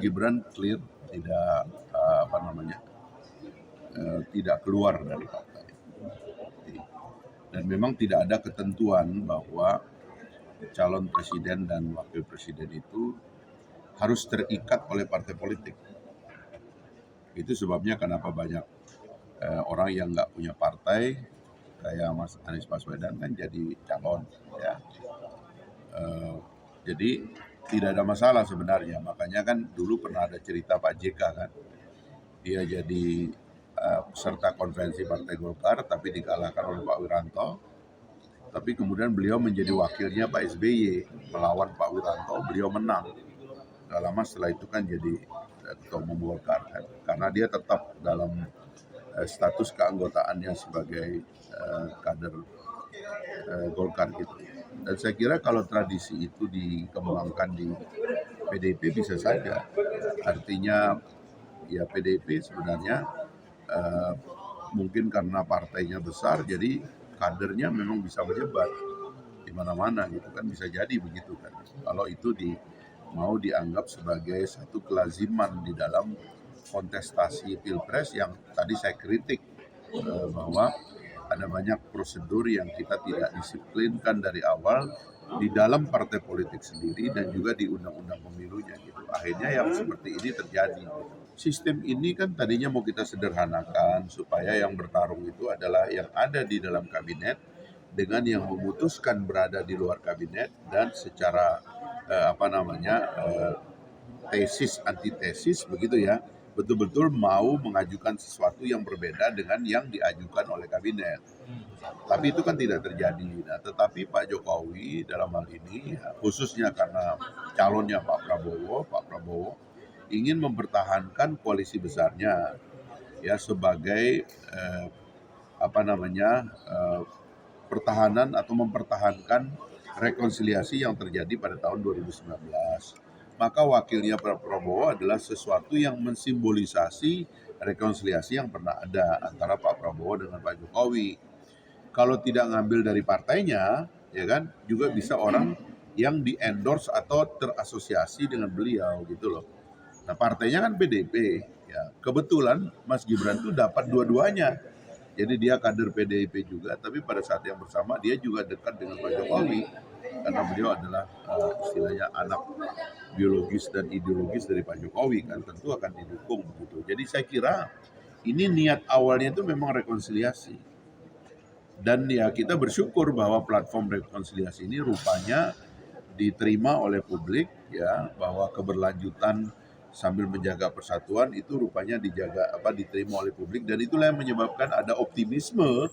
Gibran clear tidak tidak keluar dari partai. Dan memang tidak ada ketentuan bahwa calon presiden dan wakil presiden itu harus terikat oleh partai politik. Itu sebabnya kenapa banyak orang yang nggak punya partai, kayak Mas Anies Baswedan kan jadi calon, ya. Jadi tidak ada masalah sebenarnya. Makanya kan dulu pernah ada cerita Pak JK kan, dia jadi peserta konvensi Partai Golkar, tapi dikalahkan oleh Pak Wiranto. Tapi kemudian beliau menjadi wakilnya Pak SBY, melawan Pak Wiranto, beliau menang. Gak lama setelah itu kan jadi ketua umum Golkar kan, karena dia tetap dalam status keanggotaannya sebagai kader Golkar gitu. Dan saya kira kalau tradisi itu dikembangkan di PDIP bisa saja. Artinya ya PDIP sebenarnya mungkin karena partainya besar, jadi kadernya memang bisa menyebar di mana-mana gitu kan, bisa jadi begitu kan. Kalau itu mau dianggap sebagai satu kelaziman di dalam kontestasi pilpres yang tadi saya kritik bahwa ada banyak prosedur yang kita tidak disiplinkan dari awal di dalam partai politik sendiri dan juga di undang-undang pemilunya gitu. Akhirnya yang seperti ini terjadi. Sistem ini kan tadinya mau kita sederhanakan supaya yang bertarung itu adalah yang ada di dalam kabinet dengan yang memutuskan berada di luar kabinet, dan secara tesis antitesis begitu ya, betul-betul mau mengajukan sesuatu yang berbeda dengan yang diajukan oleh kabinet. Tapi itu kan tidak terjadi. Nah, tetapi Pak Jokowi dalam hal ini, khususnya karena calonnya Pak Prabowo ingin mempertahankan koalisi besarnya ya sebagai pertahanan atau mempertahankan rekonsiliasi yang terjadi pada tahun 2019. Maka wakilnya Pak Prabowo adalah sesuatu yang mensimbolisasi rekonsiliasi yang pernah ada antara Pak Prabowo dengan Pak Jokowi. Kalau tidak ngambil dari partainya, ya kan, juga bisa orang yang di-endorse atau terasosiasi dengan beliau gitu loh. Nah, partainya kan PDIP, ya. Kebetulan Mas Gibran tuh dapat dua-duanya. Jadi dia kader PDIP juga, tapi pada saat yang bersama dia juga dekat dengan Pak Jokowi karena beliau adalah istilahnya anak biologis dan ideologis dari Pak Jokowi kan, tentu akan didukung begitu. Jadi saya kira ini niat awalnya itu memang rekonsiliasi. Dan ya kita bersyukur bahwa platform rekonsiliasi ini rupanya diterima oleh publik ya, bahwa keberlanjutan sambil menjaga persatuan itu rupanya diterima oleh publik, dan itulah yang menyebabkan ada optimisme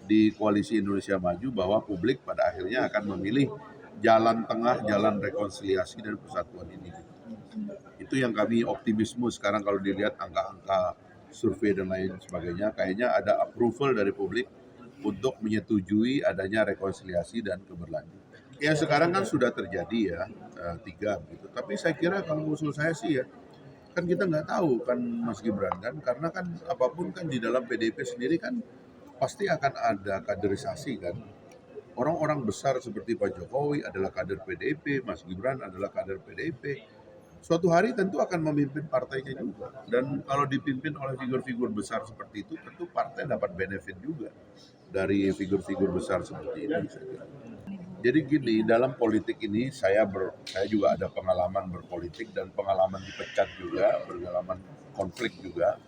di Koalisi Indonesia Maju bahwa publik pada akhirnya akan memilih jalan tengah, jalan rekonsiliasi dan persatuan ini. Itu yang kami optimisme sekarang kalau dilihat angka-angka survei dan lain sebagainya, kayaknya ada approval dari publik untuk menyetujui adanya rekonsiliasi dan keberlanjutan. Ya sekarang kan sudah terjadi ya 3 gitu. Tapi saya kira kalau usul saya sih ya, kan kita nggak tahu kan Mas Gibran kan, karena kan apapun kan di dalam PDIP sendiri kan pasti akan ada kaderisasi kan. Orang-orang besar seperti Pak Jokowi adalah kader PDIP, Mas Gibran adalah kader PDIP. Suatu hari tentu akan memimpin partainya juga. Dan kalau dipimpin oleh figur-figur besar seperti itu, tentu partai dapat benefit juga dari figur-figur besar seperti ini. Jadi gini, dalam politik ini saya juga ada pengalaman berpolitik dan pengalaman dipecat juga, pengalaman konflik juga.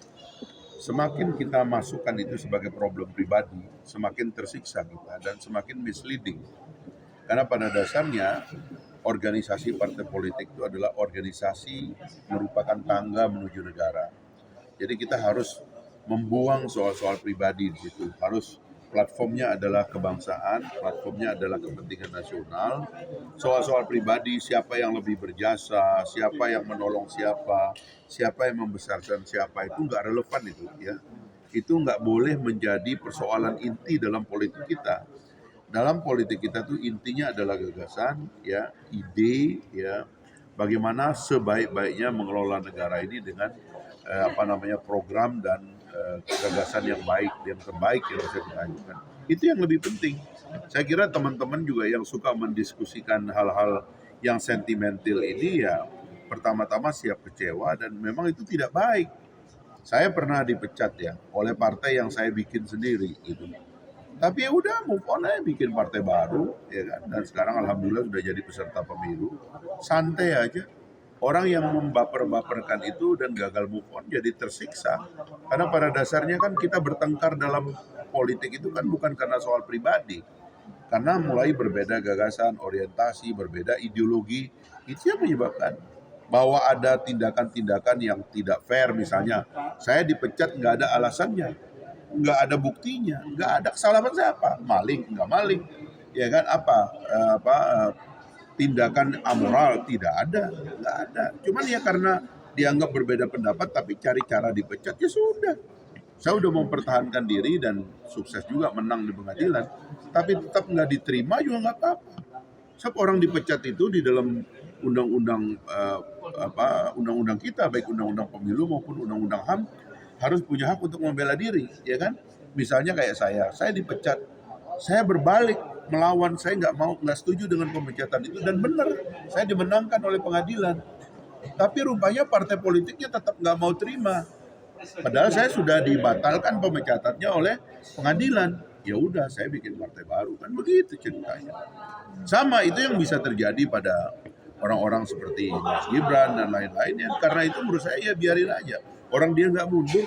Semakin kita masukkan itu sebagai problem pribadi, semakin tersiksa kita dan semakin misleading. Karena pada dasarnya organisasi partai politik itu adalah organisasi merupakan tangga menuju negara. Jadi kita harus membuang soal-soal pribadi di situ. Harus platformnya adalah kebangsaan, platformnya adalah kepentingan nasional. Soal-soal pribadi, siapa yang lebih berjasa, siapa yang menolong siapa yang membesarkan siapa, itu nggak relevan itu ya. Itu nggak boleh menjadi persoalan inti dalam politik kita. Dalam politik kita tuh intinya adalah gagasan, ya, ide, ya, bagaimana sebaik-baiknya mengelola negara ini dengan program dan gagasan yang baik, yang terbaik yang bisa kita ajukan. Itu yang lebih penting. Saya kira teman-teman juga yang suka mendiskusikan hal-hal yang sentimental ini ya pertama-tama siap kecewa dan memang itu tidak baik. Saya pernah dipecat ya oleh partai yang saya bikin sendiri gitu. Tapi ya udah move on aja, bikin partai baru ya kan, dan sekarang alhamdulillah sudah jadi peserta pemilu. Santai aja. Orang yang membaper-baperkan itu dan gagal move on jadi tersiksa. Karena pada dasarnya kan kita bertengkar dalam politik itu kan bukan karena soal pribadi. Karena mulai berbeda gagasan, orientasi, berbeda ideologi, itu yang menyebabkan bahwa ada tindakan-tindakan yang tidak fair. Misalnya saya dipecat nggak ada alasannya, nggak ada buktinya, nggak ada kesalahan siapa, maling nggak maling, ya kan, tindakan amoral tidak ada, nggak ada. Cuman ya karena dianggap berbeda pendapat tapi cari cara dipecat, ya sudah. Saya udah mempertahankan diri dan sukses juga menang di pengadilan, tapi tetap nggak diterima juga nggak apa-apa. Sebab orang dipecat itu di dalam undang-undang undang-undang kita, baik undang-undang pemilu maupun undang-undang HAM, harus punya hak untuk membela diri, ya kan? Misalnya kayak saya dipecat, saya berbalik melawan, saya nggak setuju dengan pemecatan itu dan benar, saya dimenangkan oleh pengadilan. Tapi rupanya partai politiknya tetap nggak mau terima. Padahal saya sudah dibatalkan pemecatannya oleh pengadilan. Ya udah, saya bikin partai baru, kan begitu ceritanya. Sama itu yang bisa terjadi pada orang-orang seperti Mas Gibran dan lain-lainnya. Karena itu menurut saya ya biarin aja. Orang dia nggak mundur,